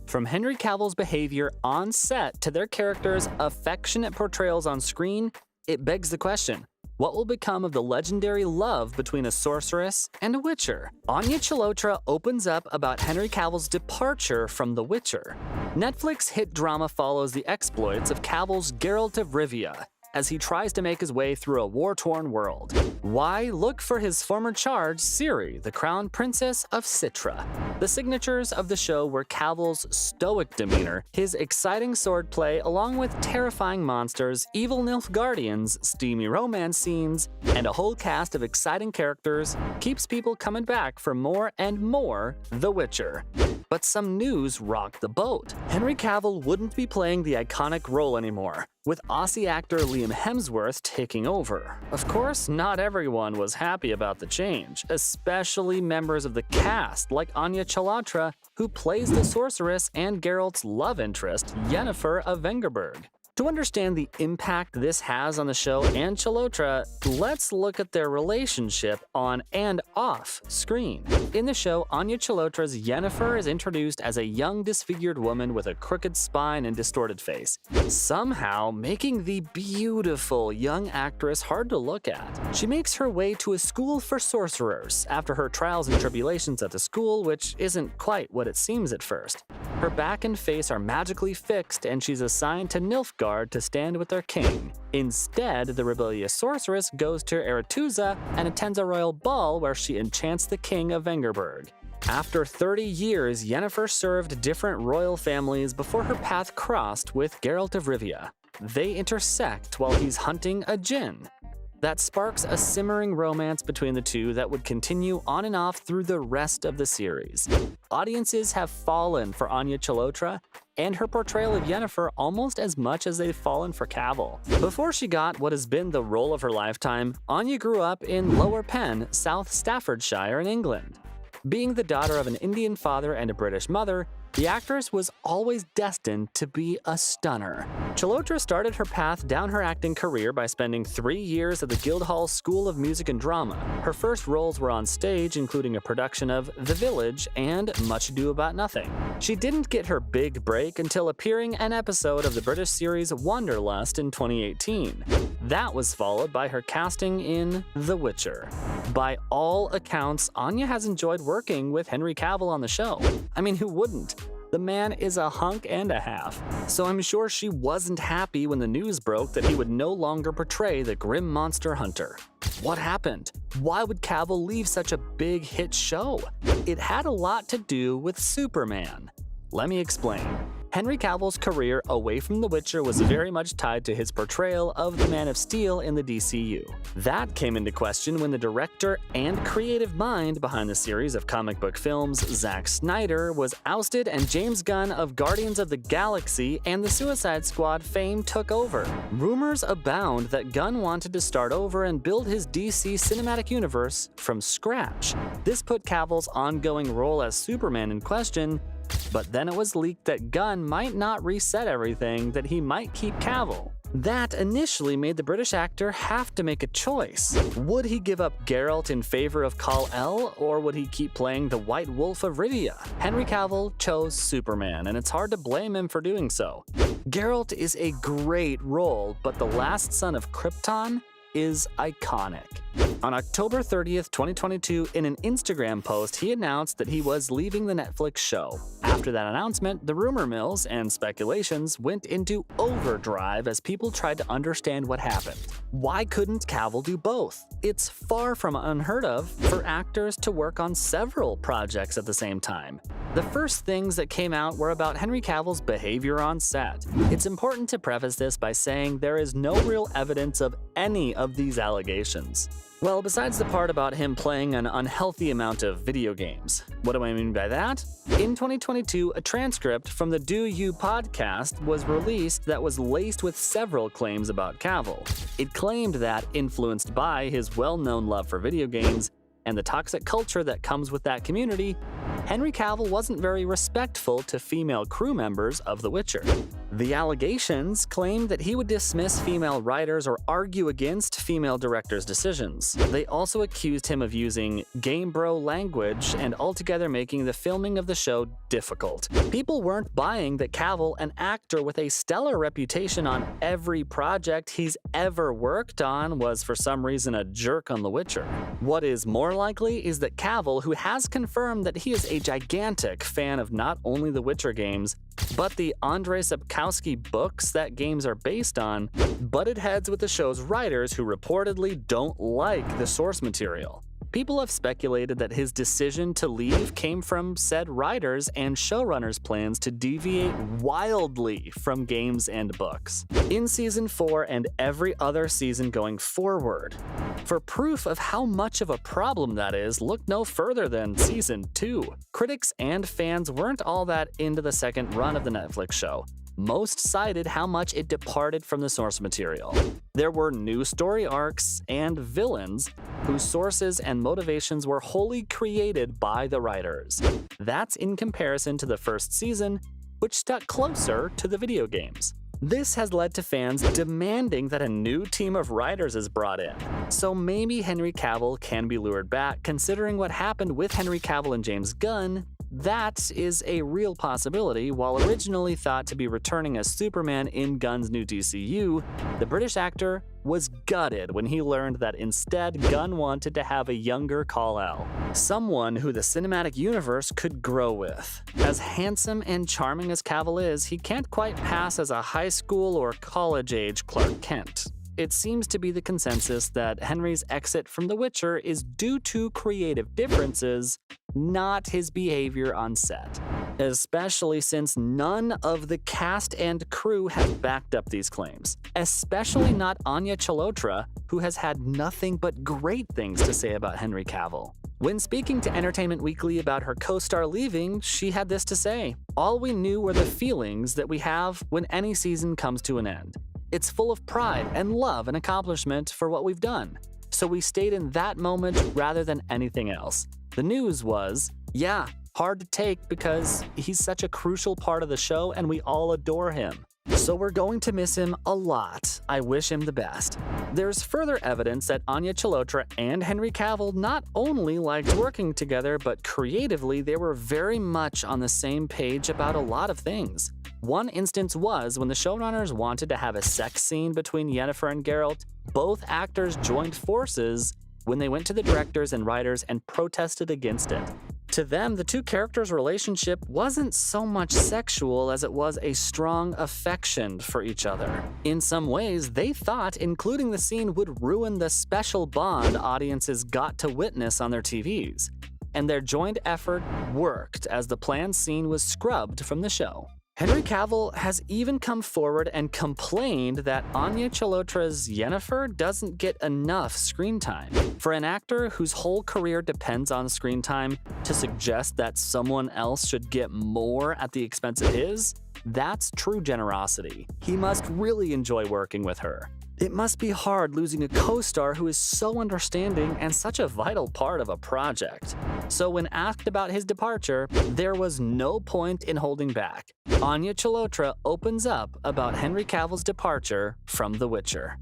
From Henry Cavill's behavior on set to their characters' affectionate portrayals on screen, it begs the question, what will become of the legendary love between a sorceress and a witcher? Anya Chalotra opens up about Henry Cavill's departure from The Witcher. Netflix hit drama follows the exploits of Cavill's Geralt of Rivia as he tries to make his way through a war-torn world. Why look for his former charge, Ciri, the crown princess of Citra? The signatures of the show were Cavill's stoic demeanor, his exciting swordplay, along with terrifying monsters, evil Nilfgaardians, steamy romance scenes, and a whole cast of exciting characters keeps people coming back for more and more The Witcher. But some news rocked the boat. Henry Cavill wouldn't be playing the iconic role anymore, with Aussie actor Liam Hemsworth taking over. Of course, not everyone was happy about the change, especially members of the cast like Anya Chalotra, who plays the sorceress and Geralt's love interest, Yennefer of Vengerberg. To understand the impact this has on the show and Chalotra, let's look at their relationship on and off screen. In the show, Anya Chalotra's Yennefer is introduced as a young, disfigured woman with a crooked spine and distorted face, somehow making the beautiful young actress hard to look at. She makes her way to a school for sorcerers after her trials and tribulations at the school, which isn't quite what it seems at first. Her back and face are magically fixed, and she's assigned to Nilfgaard to stand with their king. Instead, the rebellious sorceress goes to Aretuza and attends a royal ball where she enchants the king of Vengerberg. After 30 years, Yennefer served different royal families before her path crossed with Geralt of Rivia. They intersect while he's hunting a djinn. That sparks a simmering romance between the two that would continue on and off through the rest of the series. Audiences have fallen for Anya Chalotra and her portrayal of Yennefer almost as much as they've fallen for Cavill. Before she got what has been the role of her lifetime, Anya grew up in Lower Penn, South Staffordshire in England. Being the daughter of an Indian father and a British mother, the actress was always destined to be a stunner. Chalotra started her path down her acting career by spending 3 years at the Guildhall School of Music and Drama. Her first roles were on stage, including a production of The Village and Much Ado About Nothing. She didn't get her big break until appearing an episode of the British series Wanderlust in 2018. That was followed by her casting in The Witcher. By all accounts, Anya has enjoyed working with Henry Cavill on the show. I mean, who wouldn't? The man is a hunk and a half, so I'm sure she wasn't happy when the news broke that he would no longer portray the grim monster hunter. What happened? Why would Cavill leave such a big hit show? It had a lot to do with Superman. Let me explain. Henry Cavill's career away from The Witcher was very much tied to his portrayal of the Man of Steel in the DCU. That came into question when the director and creative mind behind the series of comic book films, Zack Snyder, was ousted and James Gunn of Guardians of the Galaxy and the Suicide Squad fame took over. Rumors abound that Gunn wanted to start over and build his DC cinematic universe from scratch. This put Cavill's ongoing role as Superman in question, but then it was leaked that Gunn might not reset everything, that he might keep Cavill. That initially made the British actor have to make a choice. Would he give up Geralt in favor of Kal-El, or would he keep playing the White Wolf of Rivia? Henry Cavill chose Superman, and it's hard to blame him for doing so. Geralt is a great role, but the last son of Krypton is iconic. On October 30th, 2022, in an Instagram post, he announced that he was leaving the Netflix show. After that announcement, the rumor mills and speculations went into overdrive as people tried to understand what happened. Why couldn't Cavill do both? It's far from unheard of for actors to work on several projects at the same time. The first things that came out were about Henry Cavill's behavior on set. It's important to preface this by saying there is no real evidence of any of these allegations. Well, besides the part about him playing an unhealthy amount of video games. What do I mean by that? In 2022, a transcript from the Do You podcast was released that was laced with several claims about Cavill. It claimed that, influenced by his well-known love for video games and the toxic culture that comes with that community, Henry Cavill wasn't very respectful to female crew members of The Witcher. The allegations claimed that he would dismiss female writers or argue against female directors' decisions. They also accused him of using game bro language and altogether making the filming of the show difficult. People weren't buying that Cavill, an actor with a stellar reputation on every project he's ever worked on, was for some reason a jerk on The Witcher. What is more likely is that Cavill, who has confirmed that he is a gigantic fan of not only The Witcher games, but the Andrzej Sapkowski books that games are based on, butted heads with the show's writers who reportedly don't like the source material. People have speculated that his decision to leave came from said writers and showrunners' plans to deviate wildly from games and books in Season 4 and every other season going forward. For proof of how much of a problem that is, look no further than Season 2. Critics and fans weren't all that into the second run of the Netflix show. Most cited how much it departed from the source material. There were new story arcs and villains whose sources and motivations were wholly created by the writers. That's in comparison to the first season, which stuck closer to the video games. This has led to fans demanding that a new team of writers is brought in. So maybe Henry Cavill can be lured back, considering what happened with Henry Cavill and James Gunn. That is a real possibility. While originally thought to be returning as Superman in Gunn's new DCU, the British actor was gutted when he learned that instead Gunn wanted to have a younger Kal-El, someone who the cinematic universe could grow with. As handsome and charming as Cavill is, he can't quite pass as a high school or college-age Clark Kent. It seems to be the consensus that Henry's exit from The Witcher is due to creative differences, not his behavior on set. Especially since none of the cast and crew have backed up these claims. Especially not Anya Chalotra, who has had nothing but great things to say about Henry Cavill. When speaking to Entertainment Weekly about her co-star leaving, she had this to say: "All we knew were the feelings that we have when any season comes to an end. It's full of pride and love and accomplishment for what we've done. So we stayed in that moment rather than anything else." The news was, yeah, hard to take because he's such a crucial part of the show and we all adore him. So we're going to miss him a lot. I wish him the best. There's further evidence that Anya Chalotra and Henry Cavill not only liked working together, but creatively they were very much on the same page about a lot of things. One instance was when the showrunners wanted to have a sex scene between Yennefer and Geralt. Both actors joined forces when they went to the directors and writers and protested against it. To them, the two characters' relationship wasn't so much sexual as it was a strong affection for each other. In some ways, they thought including the scene would ruin the special bond audiences got to witness on their TVs. And their joint effort worked as the planned scene was scrubbed from the show. Henry Cavill has even come forward and complained that Anya Chalotra's Yennefer doesn't get enough screen time. For an actor whose whole career depends on screen time, to suggest that someone else should get more at the expense of his, that's true generosity. He must really enjoy working with her. It must be hard losing a co-star who is so understanding and such a vital part of a project. So when asked about his departure, there was no point in holding back. Anya Chalotra opens up about Henry Cavill's departure from The Witcher.